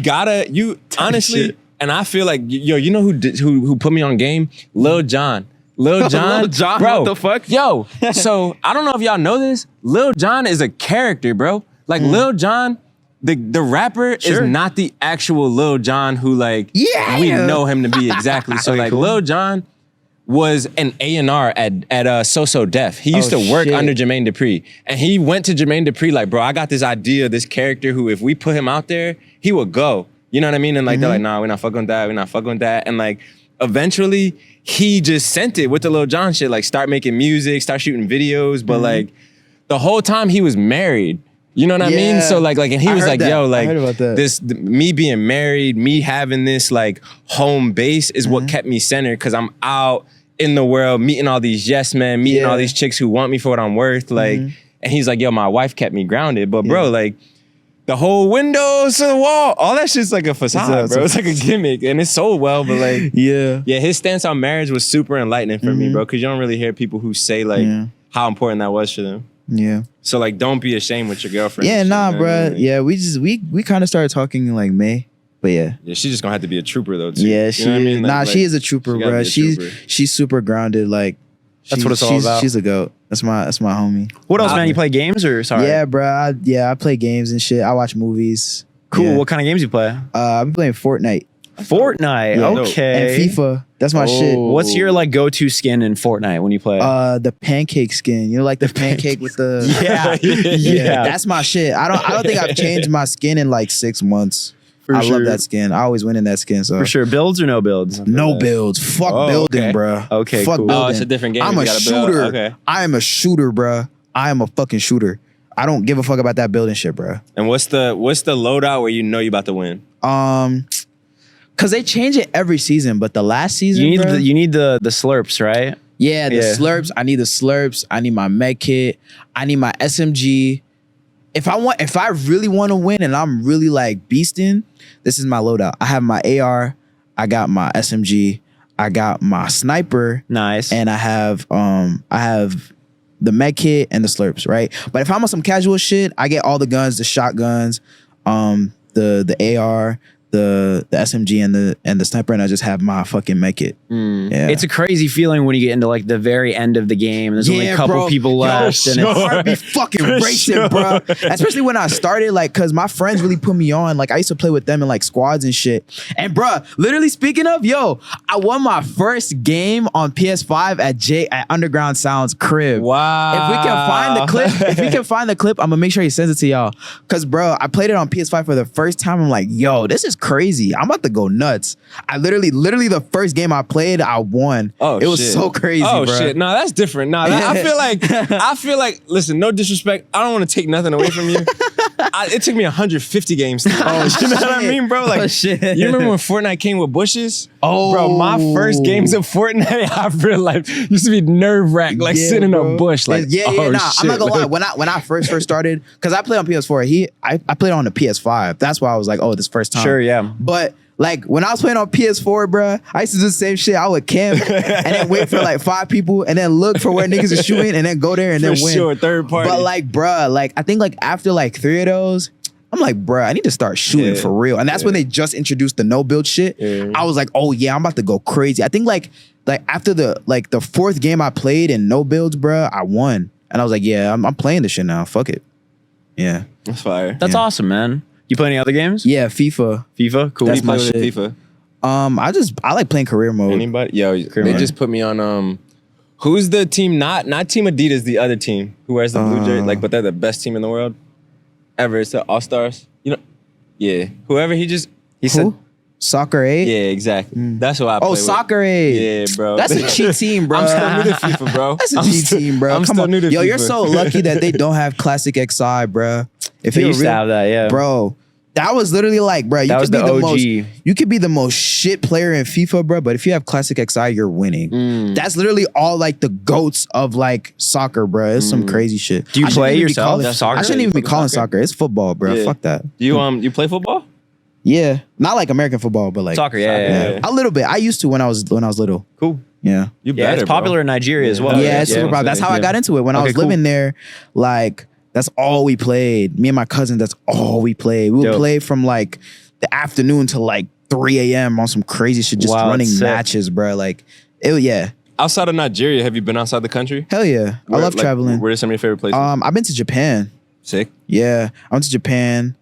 honestly, shit. and I feel like yo, you know who put me on game? Lil Jon. Lil Jon, Lil Jon, bro, what the fuck? Yo, so I don't know if y'all know this. Lil Jon is a character, bro. Like Lil Jon, the rapper Sure. is not the actual Lil Jon who like Yeah. we know him to be exactly. So Okay, like cool. Lil Jon was an A&R at So So Def. He used Oh, to work shit. under Jermaine Dupri. And he went to Jermaine Dupri like, bro, I got this idea, this character who if we put him out there, he would go. You know what I mean? And like they're like, nah, we're not fucking with that, we're not fucking with that. And like eventually he just sent it with the Lil Jon shit, like start making music, start shooting videos. But like the whole time he was married. You know what I mean? So like, and he I was heard like, that. yo, I like heard about that. me being married, me having this like home base is what kept me centered because I'm out in the world meeting all these yes men, meeting all these chicks who want me for what I'm worth. Like, and he's like, yo, my wife kept me grounded. But bro, like the whole windows to the wall, all that shit's like a facade, bro. It's like a gimmick and it's sold well, but like, yeah, his stance on marriage was super enlightening for me, bro. Cause you don't really hear people who say like how important that was for them. Yeah. So like, don't be ashamed with your girlfriend. Yeah, nah, bro. Like, yeah, we kind of started talking in like May, but yeah. Yeah, she's just gonna have to be a trooper though too. Yeah, she. You know what I mean? Like, she is a trooper, bro. She's super grounded. Like that's what it's all about. She's a goat. That's my homie. What else, man? You play games or sorry? Yeah, bro. I play games and shit. I watch movies. Cool. Yeah. What kind of games you play? I've been playing Fortnite. Fortnite. Yeah. Okay. And FIFA. That's my shit. What's your like go-to skin in Fortnite when you play? The pancake skin. You know, like the pancake with the yeah. That's my shit. I don't think I've changed my skin in like 6 months. I love that skin. I always win in that skin. So for sure, builds or no builds? No builds. Fuck building, bro. Okay, fuck cool. building. Oh, it's a different game. I'm a shooter. Okay. I am a shooter, bro. I am a fucking shooter. I don't give a fuck about that building shit, bro. And what's the loadout where you know you about to win? Cause they change it every season, but the last season, you need the slurps, right? Yeah, the slurps. I need the slurps. I need my med kit. I need my SMG. If I really want to win and I'm really like beasting, this is my loadout. I have my AR, I got my SMG, I got my sniper. Nice. And I have the med kit and the slurps, right? But if I'm on some casual shit, I get all the guns, the shotguns, the AR, the SMG and the sniper, and I just have my fucking med kit. Yeah. It's a crazy feeling when you get into like the very end of the game and there's only a couple people left. And it's hard to be fucking racing, bro. Especially when I started, like, cause my friends really put me on. Like, I used to play with them in like squads and shit. And bro, literally speaking of, I won my first game on PS5 at Underground Sound's crib. Wow. If we can find the clip, I'm gonna make sure he sends it to y'all. Cause bro, I played it on PS5 for the first time. I'm like, yo, this is crazy. I'm about to go nuts. I literally the first game I played, I won. Oh, it was so crazy. Oh bro. shit. No, that's different. No, I feel like, listen, no disrespect. I don't want to take nothing away from you. It took me 150 games to you know what I mean, bro? Like, you remember when Fortnite came with bushes? Oh, bro, my first games of Fortnite, I real life used to be nerve-wracked, like sitting in a bush. Like, shit. I'm not gonna lie. When I first started, because I played on PS4, I played on the PS5. That's why I was like, oh, this first time. Sure, yeah. But like when I was playing on PS4, bro, I used to do the same shit. I would camp and then wait for like 5 people and then look for where niggas are shooting and then go there and then win. Sure, third party. But like, bro, like I think like after like 3 of those, I'm like, bro, I need to start shooting for real. And that's when they just introduced the no build shit. I was like, oh yeah, I'm about to go crazy. I think like after the 4th game I played in no builds, bro, I won. And I was like, yeah, I'm playing this shit now. Fuck it. Yeah. That's fire. That's awesome, man. You play any other games? Yeah, FIFA. Cool. That's my shit. FIFA. I like playing career mode. Anybody? Yo, they just put me on who's the team, not Team Adidas, the other team who wears the blue jersey, like, but they're the best team in the world ever. It's the All-Stars. You know? Yeah. Whoever he said Soccer 8? Yeah, exactly. That's what I play with. Soccer 8. Yeah, bro. That's a cheat team, bro. I'm still new to FIFA, bro. That's a cheat team, bro. I'm Come still on. new to Yo, FIFA. you're so lucky that they don't have Classic XI, bro. If They you used to have that, yeah. Bro, that was literally like, bro, That was the OG. You could be the most shit player in FIFA, bro, but if you have Classic XI, you're winning. That's literally all like the goats of like soccer, bro. It's some crazy shit. Do you I shouldn't play even be yourself? calling- Soccer? I shouldn't even be calling Soccer? soccer. It's football, bro. Yeah. Fuck that. You play football? Yeah, not like American football, but like Soccer, yeah. a little bit. I used to when I was little. Cool. Yeah. You Yeah, better, it's popular in Nigeria as well. Yeah, it's super popular. That's how I got into it. When I was living there, like that's all we played. Me and my cousin, that's all we played. We would play from like the afternoon to like 3 a.m. on some crazy shit, just running matches, bro. Like it, Outside of Nigeria, have you been outside the country? Hell yeah. I love traveling. Where are some of your favorite places? I've been to Japan. Sick. Yeah, I went to Japan.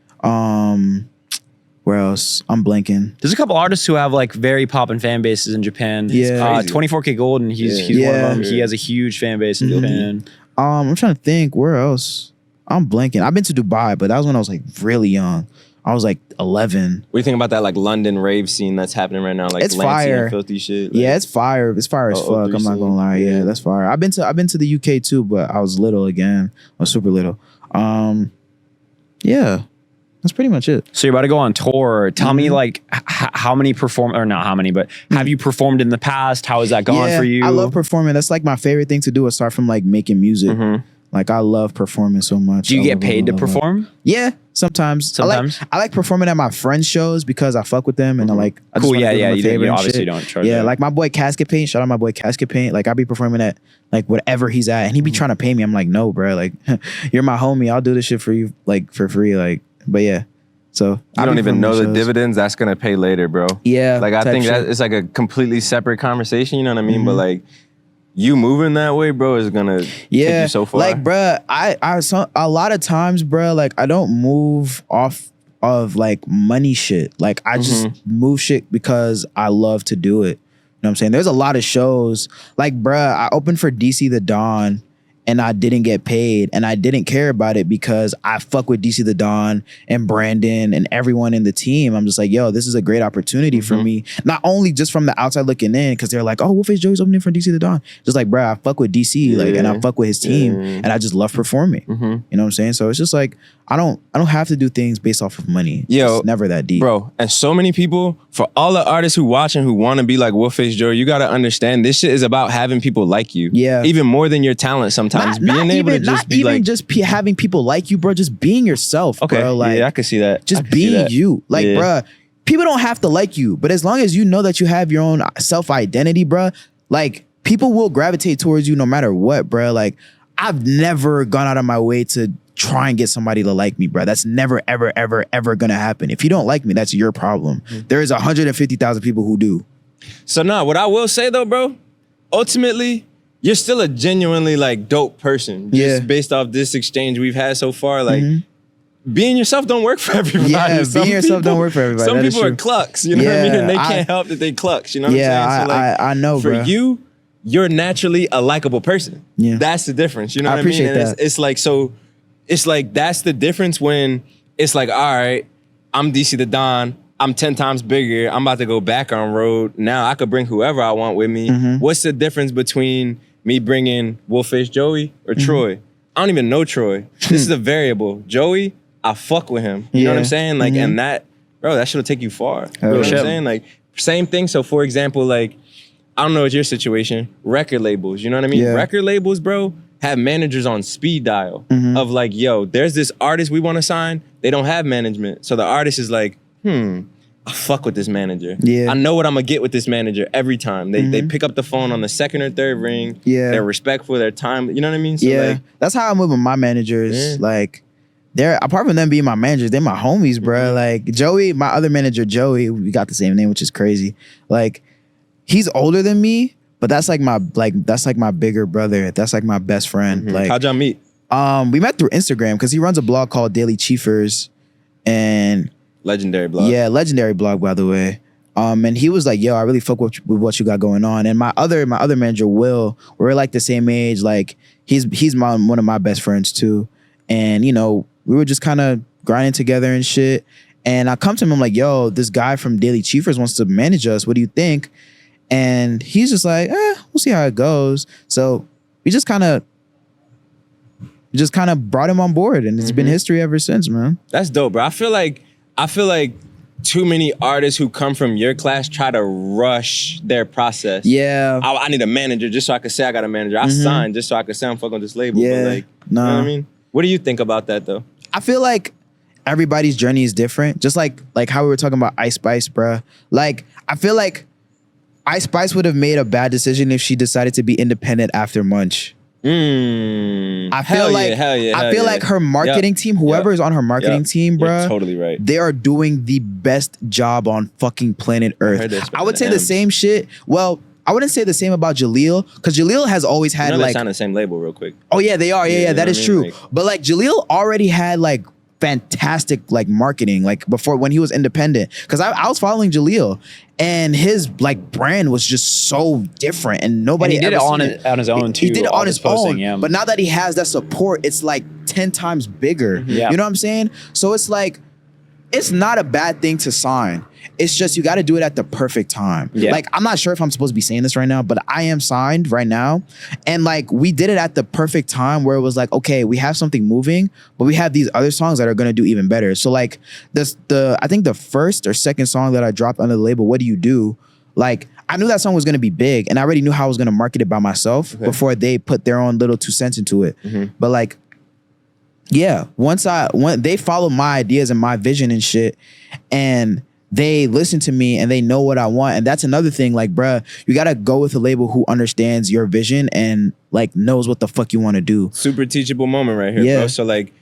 Where else? I'm blanking. There's a couple artists who have like very popping fan bases in Japan. Yeah. 24K Golden, he's one of them. He has a huge fan base in Japan. I'm trying to think where else. I'm blanking. I've been to Dubai, but that was when I was like really young. I was like 11. What do you think about that like London rave scene that's happening right now? Like It's Lancey fire. And filthy shit. Yeah, it's fire. It's fire as fuck. I'm not gonna lie. Yeah, that's fire. I've been to the UK too, but I was little again. I was super little. Yeah. That's pretty much it. So you're about to go on tour. Tell me like how many or not how many, but have you performed in the past? How has that gone for you? I love performing. That's like my favorite thing to do aside from like making music. Like I love performing so much. Do you get paid to perform? Yeah, sometimes. Sometimes? I like performing at my friends' shows because I fuck with them and I like. I just Cool. wanna Yeah. do them a favor You and obviously shit. don't charge. Yeah, like my boy Casket Paint. Shout out my boy Casket Paint. Like I be performing at like whatever he's at, and he be trying to pay me. I'm like, no, bro. Like you're my homie. I'll do this shit for you, like for free. Like, but yeah. So I don't even know the dividends that's gonna pay later, bro. Yeah, like I think that it's like a completely separate conversation. You know what I mean? But like. You moving that way, bro, is gonna take you so far. Like, bro, a lot of times, bro, like I don't move off of like money shit. Like I just move shit because I love to do it. You know what I'm saying? There's a lot of shows. Like, bro, I opened for DC the Dawn and I didn't get paid and I didn't care about it because I fuck with DC the Dawn and Brandon and everyone in the team. I'm just like, yo, this is a great opportunity for me. Not only just from the outside looking in, because they're like, oh, Wolfacejoeyy's opening for DC the Dawn. Just like, bro, I fuck with DC, like, and I fuck with his team, and I just love performing. You know what I'm saying? So it's just like, I don't have to do things based off of money. Yo, it's never that deep, bro. And so many people, for all the artists who watching who want to be like Wolfacejoeyy, you gotta understand this shit is about having people like you. Yeah, even more than your talent. Sometimes being able to just be like, having people like you, bro. Just being yourself, bro. Like, yeah, I can see that. Just being you, like, bro. People don't have to like you, but as long as you know that you have your own self identity, bro, like people will gravitate towards you no matter what, bro. Like I've never gone out of my way to try and get somebody to like me, bro. That's never, ever, ever, ever gonna happen. If you don't like me, that's your problem. There is 150,000 people who do. So what I will say though, bro, ultimately, you're still a genuinely like dope person. Just based off this exchange we've had so far, like being yourself don't work for everybody. Yeah, being yourself don't work for everybody. Some people are clucks, you know what I mean? And they can't help that they clucks, you know what I'm saying? So like, I know, for bro. you're naturally a likable person. Yeah. That's the difference, you know what I mean? Appreciate that. It's like, so it's like, that's the difference when it's like, all right, I'm DC the Don. I'm 10 times bigger. I'm about to go back on road. Now I could bring whoever I want with me. What's the difference between me bringing Wolfacejoeyy or Troy? I don't even know Troy. This is a variable. Joey, I fuck with him. You know what I'm saying? Like, and that, bro, that should take you far. You know what I'm saying? Like, same thing. So for example, like, I don't know what's your situation. Record labels, you know what I mean? Record labels, bro, have managers on speed dial of like, yo, there's this artist we want to sign. They don't have management. So the artist is like, I fuck with this manager. I know what I'm gonna get with this manager every time. They pick up the phone on the second or third ring. They're respectful of their time. You know what I mean? So like, that's how I move with my managers. Like, they're, apart from them being my managers, they're my homies, bro. Like Joey, my other manager, Joey, we got the same name, which is crazy. Like, he's older than me, but that's like my bigger brother. That's like my best friend. Like, how'd y'all meet? We met through Instagram because he runs a blog called Daily Chiefers, and legendary blog. Yeah, legendary blog, by the way. And he was like, yo, I really fuck with what you got going on. And my other manager, Will, we're like the same age. Like he's one of my best friends too. And you know, we were just kind of grinding together and shit. And I come to him, I'm like, yo, this guy from Daily Chiefers wants to manage us. What do you think? And he's just like, we'll see how it goes. So we just kind of brought him on board, and it's been history ever since, man. That's dope, bro. I feel like too many artists who come from your class try to rush their process. Yeah. I need a manager just so I can say I got a manager. I signed just so I can say I'm fucking with this label. Yeah. But like, you know what I mean? What do you think about that though? I feel like everybody's journey is different. Just like how we were talking about Ice Spice, bruh. Like, I feel like Ice Spice would have made a bad decision if she decided to be independent after Munch. I feel like her marketing team, whoever is on her marketing team, bro, you're totally right. They are doing the best job on fucking planet Earth. I would say the same shit. Well, I wouldn't say the same about Jaleel, because Jaleel has always had like on the same label, real quick. Oh yeah, they are. Yeah, that is true. Like, but like Jaleel already had like fantastic like marketing like before when he was independent, because I was following Jaleel and his like brand was just so different and nobody and he did it on his own too. He did it on his own, but now that he has that support, it's like 10 times bigger. You know what I'm saying? So it's like it's not a bad thing to sign. It's just you got to do it at the perfect time. Yeah. Like, I'm not sure if I'm supposed to be saying this right now, but I am signed right now. And like, we did it at the perfect time where it was like, okay, we have something moving, but we have these other songs that are going to do even better. So like I think the first or second song that I dropped under the label, What Do You Do? Like, I knew that song was going to be big and I already knew how I was going to market it by myself before they put their own little 2 cents into it. But like, yeah, once they follow my ideas and my vision and shit, and they listen to me and they know what I want. And that's another thing, like, bruh, you got to go with a label who understands your vision and like knows what the fuck you want to do. Super teachable moment right here, bro. So like,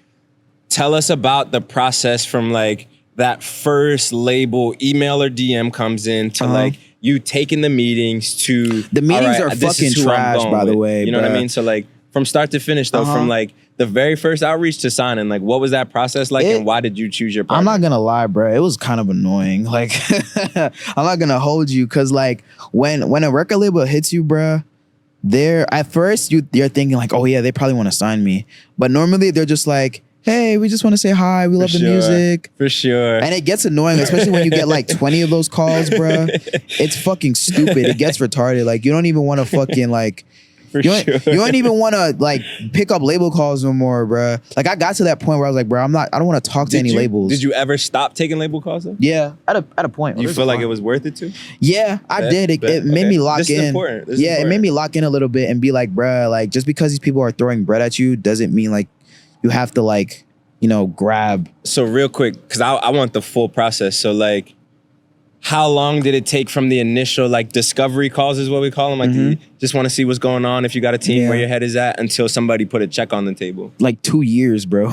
tell us about the process from like that first label email or DM comes in to like you taking the meetings to the meetings right, are fucking trash, by the way. You know what I mean? So like from start to finish though, from like the very first outreach to signing, like what was that process like and why did you choose your partner? I'm not gonna lie, bro. It was kind of annoying. Like, I'm not gonna hold you, cause like when a record label hits you, bro, at first you're thinking like, oh yeah, they probably want to sign me, but normally they're just like, hey, we just want to say hi. We love the music. For sure. And it gets annoying, especially when you get like 20 of those calls, bro. It's fucking stupid. It gets retarded. Like, you don't even want to fucking like, you don't even want to like pick up label calls no more, bro. Like, I got to that point where I was like, bro, I don't want to talk to any labels. Did you ever stop taking label calls though? Yeah, at a point. You feel like it was worth it too? Yeah, I did. It made me lock in. This is important. It made me lock in a little bit and be like, bro, like just because these people are throwing bread at you doesn't mean like you have to like, you know, grab. So real quick, because I want the full process. So like, how long did it take from the initial like discovery calls is what we call them? Like, you just want to see what's going on if you got a team where your head is at until somebody put a check on the table? Like 2 years, bro.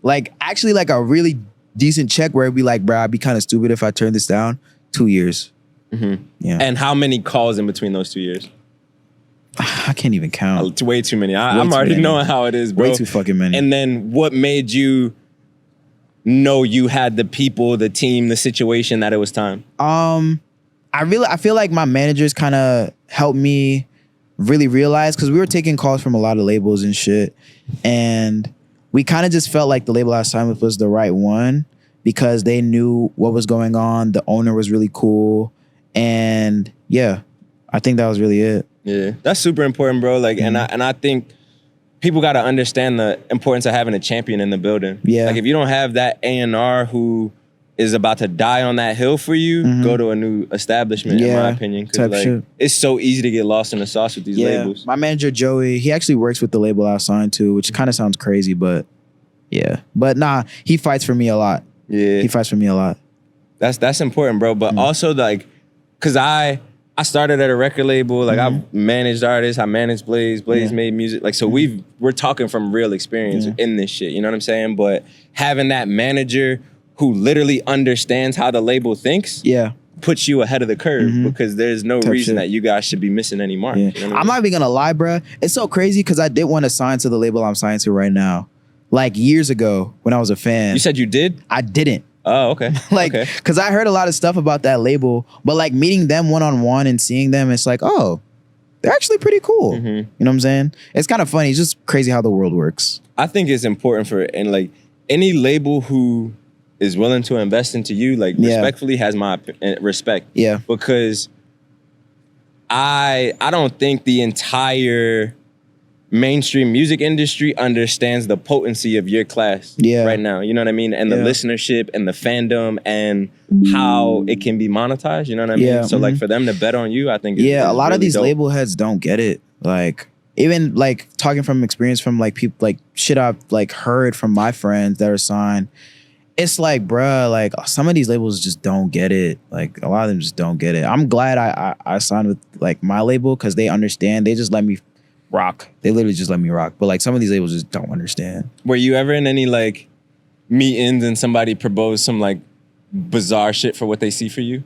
Like actually like a really decent check where it'd be like, bro, I'd be kind of stupid if I turned this down. 2 years. Yeah. And how many calls in between those 2 years? I can't even count. It's way too many. I'm already knowing how it is, bro. Way too fucking many. And then what made you know you had the people, the team, the situation that it was time? I feel like my managers kind of helped me really realize, because we were taking calls from a lot of labels and shit, and we kind of just felt like the label I signed with was the right one because they knew what was going on. The owner was really cool, and yeah, I think that was really it. Yeah, that's super important, bro. Like, and I think people got to understand the importance of having a champion in the building. Yeah, like if you don't have that A&R who is about to die on that hill for you, go to a new establishment, in my opinion. Because like, it's so easy to get lost in the sauce with these labels. My manager, Joey, he actually works with the label I signed to, which kind of sounds crazy, but yeah. But nah, he fights for me a lot. Yeah. He fights for me a lot. That's important, bro. But also like, cause I started at a record label, like I've managed artists, I managed Blaze, Blaze made music. Like, so we're talking from real experience in this shit, you know what I'm saying? But having that manager who literally understands how the label thinks puts you ahead of the curve because there's no reason that you guys should be missing any mark. You know what I mean? I'm not even gonna lie, bro. It's so crazy because I did want to sign to the label I'm signed to right now. Like years ago when I was a fan. You said you did? I didn't. Oh, okay. Like, because I heard a lot of stuff about that label, but like meeting them one-on-one and seeing them, it's like, oh, they're actually pretty cool. You know what I'm saying? It's kind of funny. It's just crazy how the world works. I think it's important for, and like any label who is willing to invest into you, like respectfully has my respect. Yeah. Because I don't think the entire mainstream music industry understands the potency of your class right now. You know what I mean? And the listenership and the fandom and how it can be monetized. You know what I mean? So like for them to bet on you, I think a lot of these label heads don't get it. Like even like talking from experience from like people, like shit I've like heard from my friends that are signed. It's like, bruh, like some of these labels just don't get it. Like a lot of them just don't get it. I'm glad I signed with like my label because they understand. They just let me rock. They literally just let me rock. But like some of these labels just don't understand. Were you ever in any like meetings and somebody proposed some like bizarre shit for what they see for you?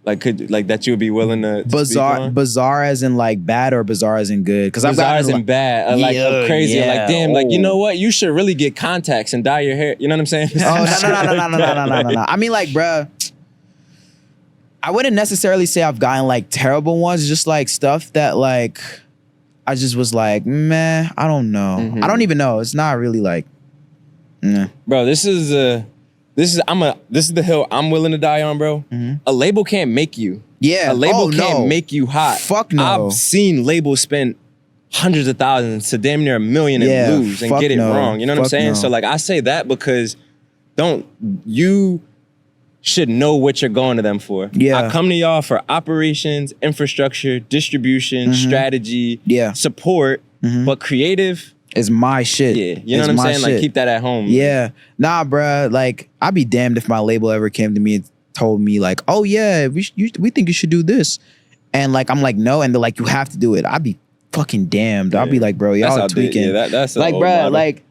Like could like that you would be willing to bizarre as in like bad or bizarre as in good? Because bizarre as in bad, like crazy, like damn, like you know what? You should really get contacts and dye your hair. You know what I'm saying? No. I mean, like, bruh, I wouldn't necessarily say I've gotten like terrible ones. Just like stuff that like I just was like, meh, I don't know. I don't even know. It's not really like, bro. This is this is the hill I'm willing to die on, bro. A label can't make you. Yeah. A label Oh, can't no. make you hot. Fuck no. I've seen labels spend hundreds of thousands to damn near $1 million Yeah, and lose and fuck get it no. wrong. You know what I'm Fuck saying? no. So like I say that because you should know what you're going to them for. Yeah. I come to y'all for operations, infrastructure, distribution, strategy, Yeah. support, but creative, It's my shit. yeah. You know It's what I'm my saying? Like shit. keep that at home. Yeah. Nah, bruh. Like, I'd be damned if my label ever came to me and told me, like, oh, yeah, we think you should do this. And, like, I'm like, no. And they're like, you have to do it. I'd be fucking damned. I'd be like, bro, y'all are outdated. tweaking. Yeah, that's the like, old bruh, model. like,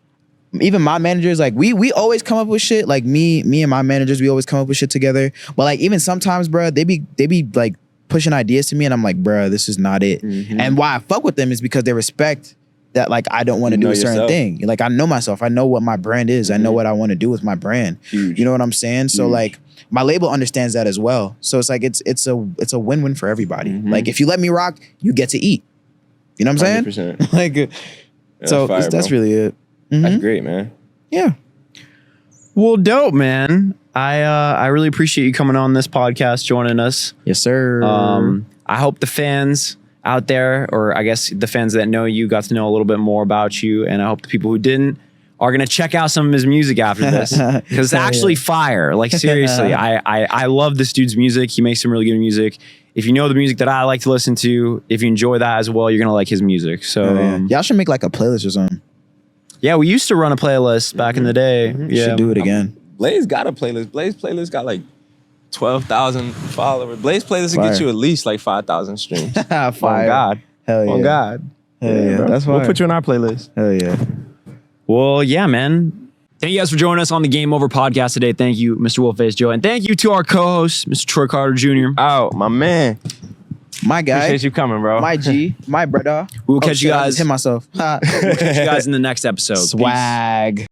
even my managers, like, we always come up with shit. Like, me and my managers, we always come up with shit together. But, like, even sometimes, bruh, they be like, pushing ideas to me. And I'm like, bruh, this is not it. And why I fuck with them is because they respect that, like, I don't want to You do know a certain yourself. thing. Like, I know myself. I know what my brand is. I know what I want to do with my brand. Huge. You know what I'm saying? So, like, my label understands that as well. So it's like it's a win-win for everybody. Like, if you let me rock, you get to eat. You know what I'm saying? 100%. Like, so fire, that's bro. really it. That's great, man. Yeah. Well, dope, man. I really appreciate you coming on this podcast, joining us. Yes, sir. I hope the fans out there, or I guess the fans that know you, got to know a little bit more about you, and I hope the people who didn't are gonna check out some of his music after this, because it's actually fire. Like, seriously, I love this dude's music. He makes some really good music. If you know the music that I like to listen to, if you enjoy that as well, you're gonna like his music. So Y'all should make like a playlist or something. yeah, we used to run a playlist back in the day. Yeah, Should do it again. Blaze got a playlist. Blaze playlist got like 12,000 followers. Blaze playlist will get Fire. you at least like 5,000 streams. Fire. On God. Hell yeah. On God. Hell yeah. bro. That's We'll fire. put you on our playlist. Hell yeah. Well, yeah, man. Thank you guys for joining us on the Game Over podcast today. Thank you, Mr. Wolfacejoeyy, and thank you to our co-host, Mr. Troy Carter Jr. Oh, my man. My guy. Appreciate you coming, bro. My G. My brother. We will catch you shit, I guys. just hit myself. We'll catch you guys in the next episode. Peace. Swag.